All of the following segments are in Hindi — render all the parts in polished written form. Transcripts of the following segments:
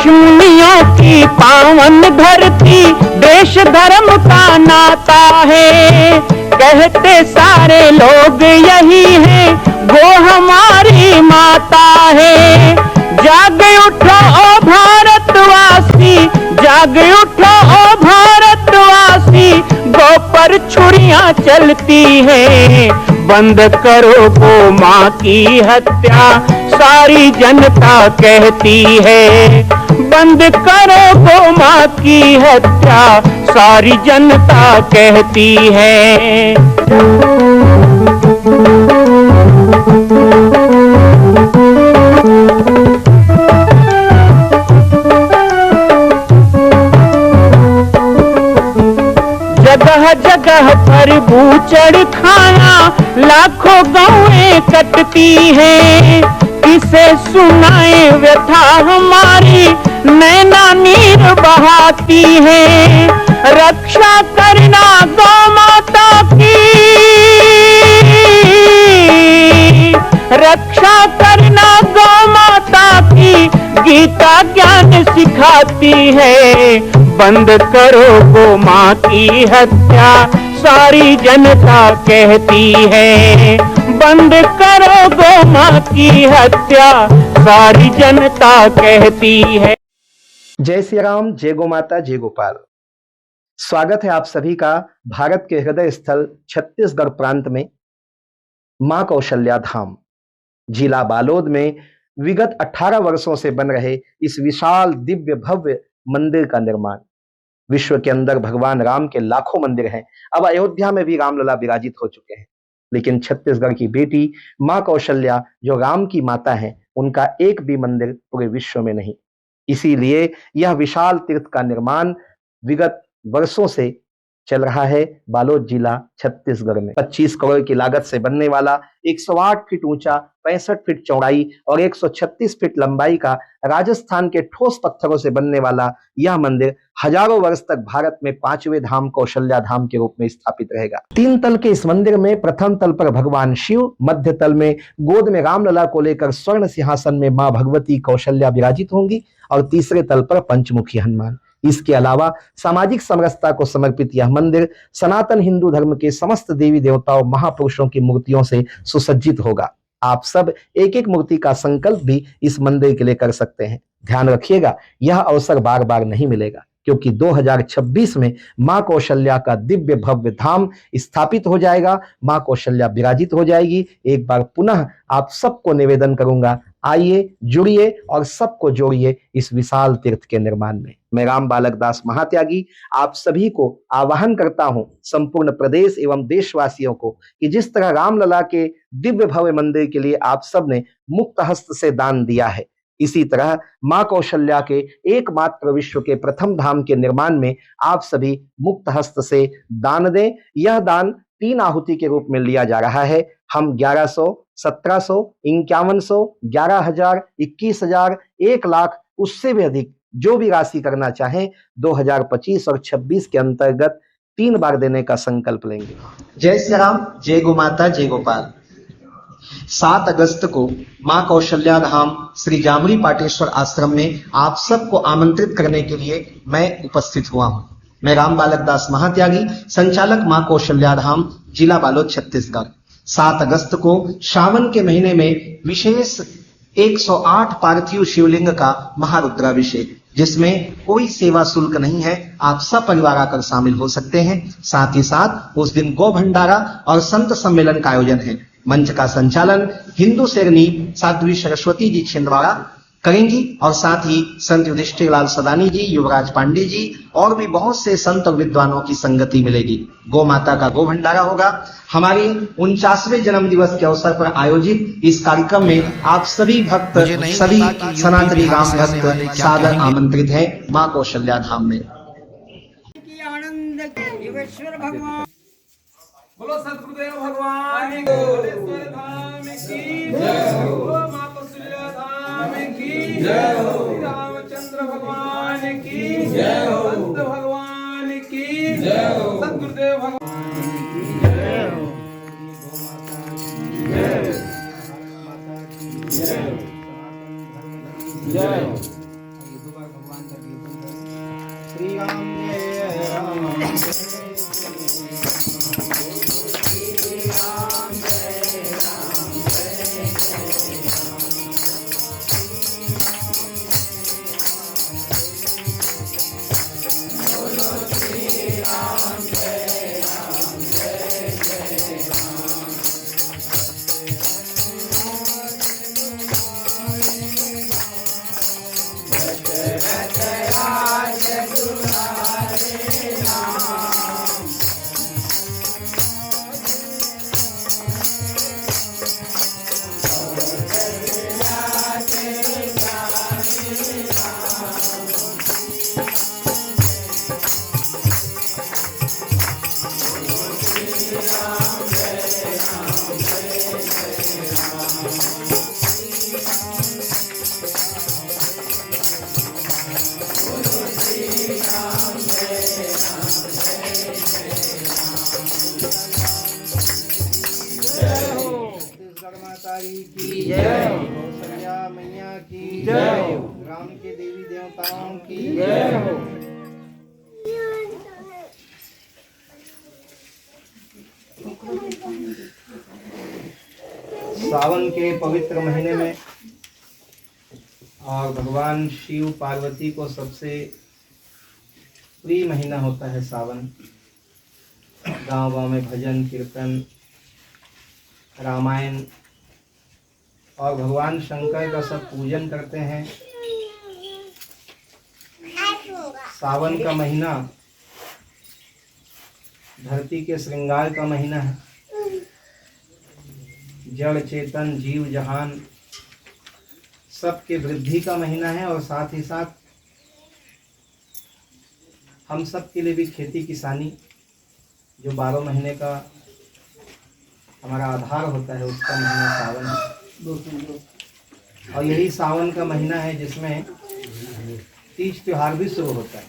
ऋषिमुनियों की पावन धरती, देश धर्म का नाता है। कहते सारे लोग यही है, वो हमारी माता है। जाग उठो ओ भारतवासी, जाग उठो ओ भारतवासी, गौ पर छुरियां चलती हैं। बंद करो गौ माँ की हत्या, सारी जनता कहती है। बंद करो गौ माँ की हत्या, सारी जनता कहती है। जगह जगह पर बूचड़ खाना, लाखों गौएं कटती हैं। किसे सुनाए व्यथा हमारी, नैना नीर बहाती है। रक्षा करना गौ माता की, रक्षा करना गौ माता की, गीता ज्ञान सिखाती है। बंद करो गौ माँ की हत्या, सारी जनता कहती है। बंद करो गौ माँ की हत्या, सारी जनता कहती है। जय श्री राम, जय गौ माता, जय गोपाल। स्वागत है आप सभी का भारत के हृदय स्थल छत्तीसगढ़ प्रांत में मां कौशल्या धाम जिला बालोद में विगत 18 वर्षों से बन रहे इस विशाल दिव्य भव्य मंदिर का निर्माण। विश्व के अंदर भगवान राम के लाखों मंदिर हैं। अब अयोध्या में भी रामलला विराजित हो चुके हैं, लेकिन छत्तीसगढ़ की बेटी मां कौशल्या जो राम की माता है, उनका एक भी मंदिर पूरे विश्व में नहीं। इसीलिए यह विशाल तीर्थ का निर्माण विगत वर्षों से चल रहा है बालोद जिला छत्तीसगढ़ में। 25 करोड़ की लागत से बनने वाला 108 फीट ऊंचा, 65 फीट चौड़ाई और 136 फीट लंबाई का राजस्थान के ठोस पत्थरों से बनने वाला यह मंदिर हजारों वर्ष तक भारत में 5वें धाम कौशल्या धाम के रूप में स्थापित रहेगा। 3 तल के इस मंदिर में प्रथम तल पर भगवान शिव, मध्य तल में गोद में रामलला को लेकर स्वर्ण सिंहासन में मां भगवती कौशल्या विराजित होंगी और तीसरे तल पर पंचमुखी हनुमान। इसके अलावा सामाजिक समरसता को समर्पित यह मंदिर सनातन हिंदू धर्म के समस्त देवी देवताओं महापुरुषों की मूर्तियों से सुसज्जित होगा। आप सब एक एक मूर्ति का संकल्प भी इस मंदिर के लिए कर सकते हैं। ध्यान रखिएगा, यह अवसर बार बार नहीं मिलेगा, क्योंकि 2026 में मां कौशल्या का दिव्य भव्य धाम स्थापित हो जाएगा। मां कौशल्या विराजित हो जाएगी। एक बार पुनः आप सबको निवेदन करूंगा, आइए, जुड़िए और सबको जोड़िए इस विशाल तीर्थ के निर्माण में। मैं राम बालक दास महात्यागी आप सभी को आह्वान करता हूं, संपूर्ण प्रदेश एवं देशवासियों को, कि जिस तरह रामलला के दिव्य भव्य मंदिर के लिए आप सब ने मुक्त हस्त से दान दिया है, इसी तरह मां कौशल्या के एकमात्र विश्व के प्रथम धाम के निर्माण में आप सभी मुक्त हस्त से दान दें। यह दान 3 आहुति के रूप में लिया जा रहा है। हम 1100, 1700, 5100, 11,000, 21,000, 1 लाख, उससे भी अधिक जो भी राशि करना चाहें 2025 और 26 के अंतर्गत 3 बार देने का संकल्प लेंगे। जय श्री राम, जय गौ माता, जय गोपाल। 7 अगस्त को मां कौशल्या धाम श्री जामुरी पाटेश्वर आश्रम में आप सबको आमंत्रित करने के लिए मैं उपस्थित हुआ हूं। मैं राम बालक दास महात्यागी, संचालक मां कौशल्या धाम, जिला बालोद, छत्तीसगढ़। 7 अगस्त को श्रावण के महीने में विशेष 108 पार्थिव शिवलिंग का महारुद्राभिषेक, जिसमें कोई सेवा शुल्क नहीं है। आप सब परिवार आकर शामिल हो सकते हैं। साथ ही साथ उस दिन गौ भंडारा और संत सम्मेलन का आयोजन है। मंच का संचालन हिंदू शेरनी साध्वी सरस्वती जी छिंदवाड़ा करेंगी और साथ ही संत युधिष्ठिर लाल सदानी जी, युवराज पांडे जी और भी बहुत से संत और विद्वानों की संगति मिलेगी। गौ माता का गौ भंडारा होगा। हमारे 49वें जन्म दिवस के अवसर पर आयोजित इस कार्यक्रम में आप सभी भक्त, सभी सनातनी राम भक्त सादर आमंत्रित हैं मां कौशल्या धाम में। बोलो सतगुरुदेव भगवान को, धाम की जय हो, मां कौशल्या धाम की जय हो, रामचंद्र भगवान की जय हो, संत भगवान की जय हो, सतगुरुदेव भगवान की जय हो, गौ माता की जय हो, भारत माता की जय हो, सनातन धर्म की जय हो। देवी की जय हो, कौशल्या मैया की जय हो, ग्राम के देवी देवताओं की जय हो। सावन के पवित्र महीने में और भगवान शिव पार्वती को सबसे प्रिय महीना होता है सावन। गांव गांव में भजन कीर्तन रामायण और भगवान शंकर का सब पूजन करते हैं। सावन का महीना धरती के श्रृंगार का महीना है। जड़ चेतन जीव जहान सबके वृद्धि का महीना है और साथ ही साथ हम सब के लिए भी खेती किसानी जो 12 महीने का हमारा आधार होता है उसका महीना सावन है। और यही सावन का महीना है जिसमें तीज त्योहार भी शुरू होता है।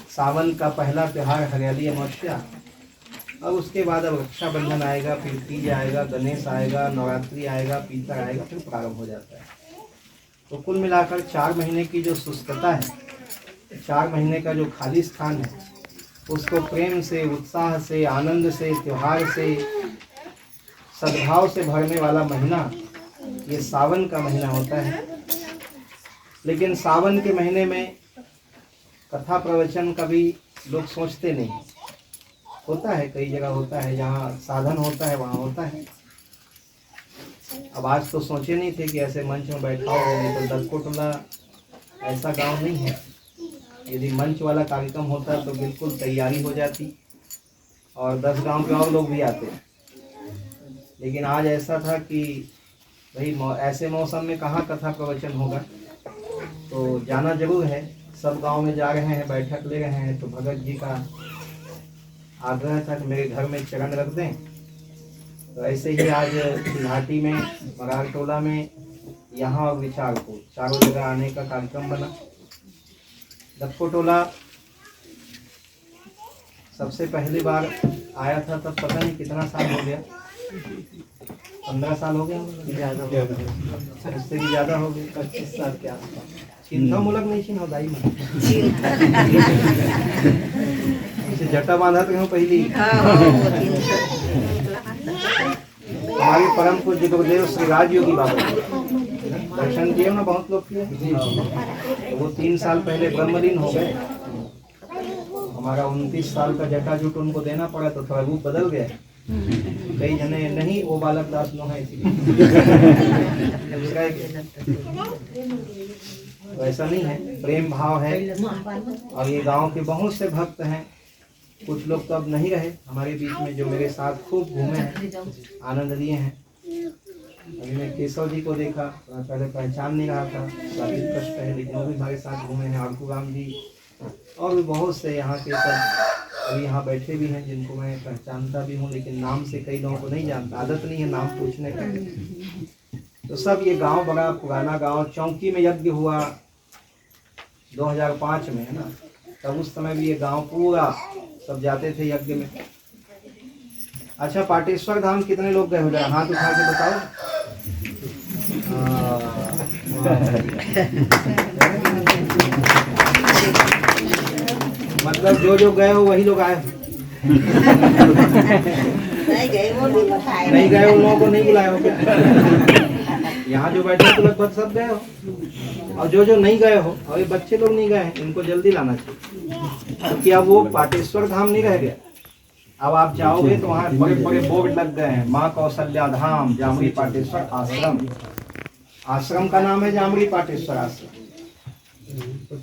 सावन का पहला त्योहार हरियाली अमावस्या और उसके बाद अब रक्षाबंधन आएगा, फिर तीज आएगा, गणेश आएगा, नवरात्रि आएगा, पीतर आएगा, फिर प्रारंभ हो जाता है। तो कुल मिलाकर 4 महीने की जो शुष्कता है, 4 महीने का जो खाली स्थान है उसको प्रेम से, उत्साह से, आनंद से, त्योहार से, सद्भाव से भरने वाला महीना ये सावन का महीना होता है। लेकिन सावन के महीने में कथा प्रवचन का भी लोग सोचते नहीं। होता है, कई जगह होता है, जहाँ साधन होता है वहाँ होता है। अब आज तो सोचे नहीं थे कि ऐसे मंच में बैठा हो, नहीं तो दसकोटला ऐसा गांव नहीं है। यदि मंच वाला कार्यक्रम होता तो बिल्कुल तैयारी हो जाती और 10 गांव के और लोग भी आते। लेकिन आज ऐसा था कि भाई ऐसे मौसम में कहाँ कथा प्रवचन होगा, तो जाना जरूर है। सब गांव में जा रहे हैं, बैठक ले रहे हैं। तो भगत जी का आग्रह था कि मेरे घर में चरण रख दें। तो ऐसे ही आज घाटी में, मरार टोला में, यहाँ और विचारपुर, चारों जगह आने का कार्यक्रम बना। दक्को टोला सबसे पहली बार आया था तब पता नहीं कितना साल हो गया, 15 साल हो गया, ज़्यादा हो गया, उससे भी ज़्यादा हो गए, 25 साल के आसपास। चिंता मुलक नहीं चिन्ह दाई में जटा बांधा तो पहली हमारे परम पूज्य गुरुदेव श्री राज योगी बाबा दर्शन किए ना, बहुत लोग किए। वो 3 साल पहले ब्रह्मलीन हो गए। हमारा 29 साल का जटाजूट उनको देना पड़ा तो थोड़ा रूप बदल गया। कई जने नहीं वो बालक दास नो है, तो ऐसा नहीं है, प्रेम भाव है। और ये गांव के बहुत से भक्त हैं, कुछ लोग तो अब नहीं रहे हमारे बीच में, जो मेरे साथ खूब घूमे हैं, आनंद लिए हैं। अभी मैं केशव जी को देखा, पहले पहचान नहीं रहा था, शादी कष्ट है, लेकिन वो भी हमारे साथ घूमे हैं। आरकू राम जी और भी बहुत से यहाँ के सब अभी यहाँ बैठे भी हैं जिनको मैं पहचानता भी हूँ, लेकिन नाम से कई लोगों को नहीं जानता, आदत नहीं है नाम पूछने का। तो सब ये गांव बड़ा पुराना गांव, चौकी में यज्ञ हुआ 2005 में, है ना। तब उस समय भी ये गांव पूरा सब जाते थे यज्ञ में। अच्छा, पाटेश्वर धाम कितने लोग गए हो, जरा हाथ उठा के बताओ। मतलब जो गए हो वही लोग आए। नहीं गए उन लोगों को नहीं बुलाया हो क्या? यहाँ जो बैठे तो लगभग सब गए हो, और जो नहीं गए हो, और ये बच्चे लोग नहीं गए हैं, इनको जल्दी लाना चाहिए, क्योंकि अब वो पाटेश्वर धाम नहीं रह गया। अब आप जाओगे तो वहाँ बड़े बड़े बोर्ड लग गए हैं, माँ कौशल्या धाम जामरी पाटेश्वर आश्रम। आश्रम का नाम है जामरी पाटेश्वर आश्रम,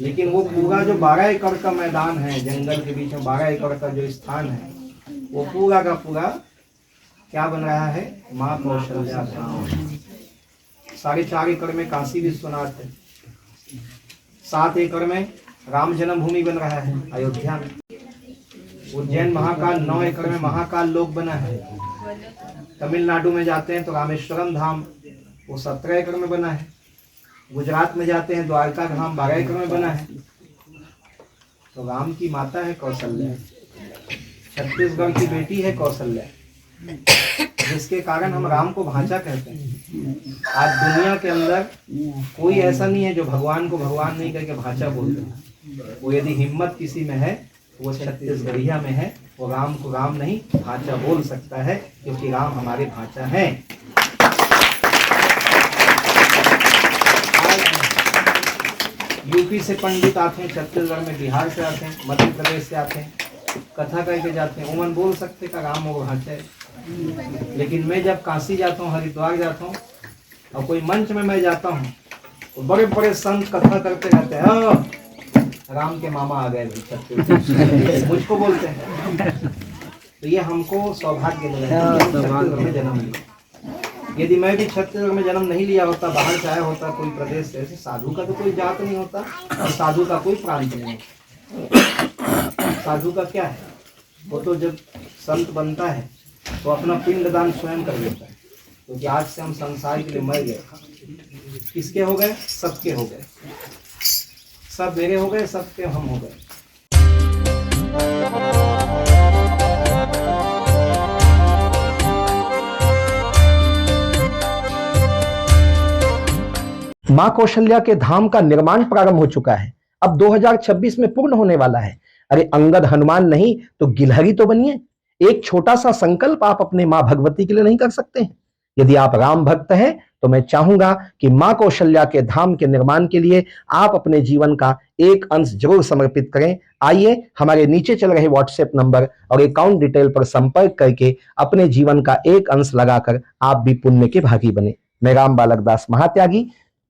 लेकिन वो पूरा जो 12 एकड़ का मैदान है, जंगल के बीच में 12 एकड़ का जो स्थान है, वो पूरा का पूरा क्या बन रहा है, माँ कौशल्या धाम। 4.5 एकड़ में काशी विश्वनाथ है, 7 एकड़ में राम जन्मभूमि बन रहा है अयोध्या में। उज्जैन महाकाल 9 एकड़ में महाकाल लोक बना है। तमिलनाडु में जाते हैं तो रामेश्वरम धाम वो 17 एकड़ में बना है। गुजरात में जाते हैं द्वारका धाम 12 एकड़ में बना है। तो राम की माता है कौशल्या, छत्तीसगढ़ की बेटी है कौशल्या। जिसके कारण हम राम को भांचा कहते हैं। आज दुनिया के अंदर कोई ऐसा नहीं है जो भगवान को भगवान नहीं कह के भांचा बोलते हैं। वो यदि हिम्मत किसी में है तो वो छत्तीसगढ़िया में है, वो राम को राम नहीं भांचा बोल सकता है, क्योंकि राम हमारे भांचा हैं। यूपी से पंडित आते हैं, छत्तीसगढ़ में बिहार से आते हैं, मध्य प्रदेश से आते हैं, कथा करके जाते हैं। उमन बोल सकते का राम वो भांचा है। लेकिन मैं जब काशी जाता हूँ, हरिद्वार जाता हूँ और कोई मंच में मैं जाता हूँ तो बड़े बड़े संत कथा करते रहते हैं, हाँ राम के मामा आ गए छत्तीसगढ़, मुझको बोलते हैं। तो ये हमको सौभाग्य मिला छत्तीसगढ़ में जन्म लिया। यदि मैं भी छत्तीसगढ़ में जन्म नहीं लिया होता, बाहर से आया होता कोई प्रदेश से, ऐसे साधु का तो कोई जात नहीं होता और साधु का कोई प्रांत नहीं होता। साधु का क्या है, वो तो जब संत बनता है तो अपना पिंडदान स्वयं कर लेता है। क्योंकि आज से हम संसार के लिए मर गए। किसके हो गए? सबके हो गए। सब मेरे हो गए, सबके हम हो गए। मां कौशल्या के धाम का निर्माण प्रारंभ हो चुका है, अब 2026 में पूर्ण होने वाला है। अरे अंगद हनुमान नहीं तो गिलहरी तो बनिए। एक छोटा सा संकल्प आप अपने मां भगवती के लिए नहीं कर सकते हैं? यदि आप राम भक्त हैं तो मैं चाहूंगा कि मां कौशल्या के धाम के निर्माण के लिए आप अपने जीवन का एक अंश जरूर समर्पित करें। आइए हमारे नीचे चल रहे व्हाट्सएप नंबर और अकाउंट डिटेल पर संपर्क करके अपने जीवन का एक अंश लगाकर आप भी पुण्य के भागी बने। मैं राम बालक दास महात्यागी,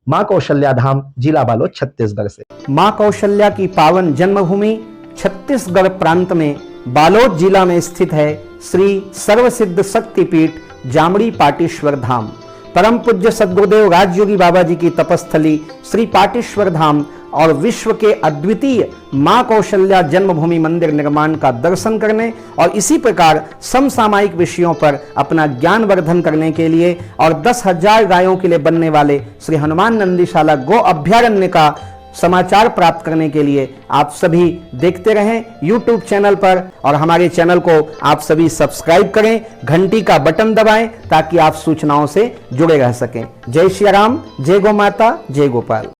मां कौशल्या धाम, जिला बालोद, छत्तीसगढ़ से। मां कौशल्या की पावन जन्मभूमि छत्तीसगढ़ प्रांत में बालोद जिला में स्थित है श्री सर्वसिद्ध शक्तिपीठ जामड़ी पाटेश्वर धाम। परम पूज्य सद्गुरुदेव राजयोगी बाबा जी की तपस्थली श्री पाटेश्वर धाम और विश्व के अद्वितीय मां कौशल्या जन्मभूमि मंदिर निर्माण का दर्शन करने और इसी प्रकार समसामयिक विषयों पर अपना ज्ञान वर्धन करने के लिए और 10,000 गायों के लिए बनने वाले श्री हनुमान नंदीशाला गो अभ्यारण्य का समाचार प्राप्त करने के लिए आप सभी देखते रहें YouTube चैनल पर, और हमारे चैनल को आप सभी सब्सक्राइब करें, घंटी का बटन दबाएं ताकि आप सूचनाओं से जुड़े रह सकें। जय श्री राम, जय गौ माता, जय गोपाल।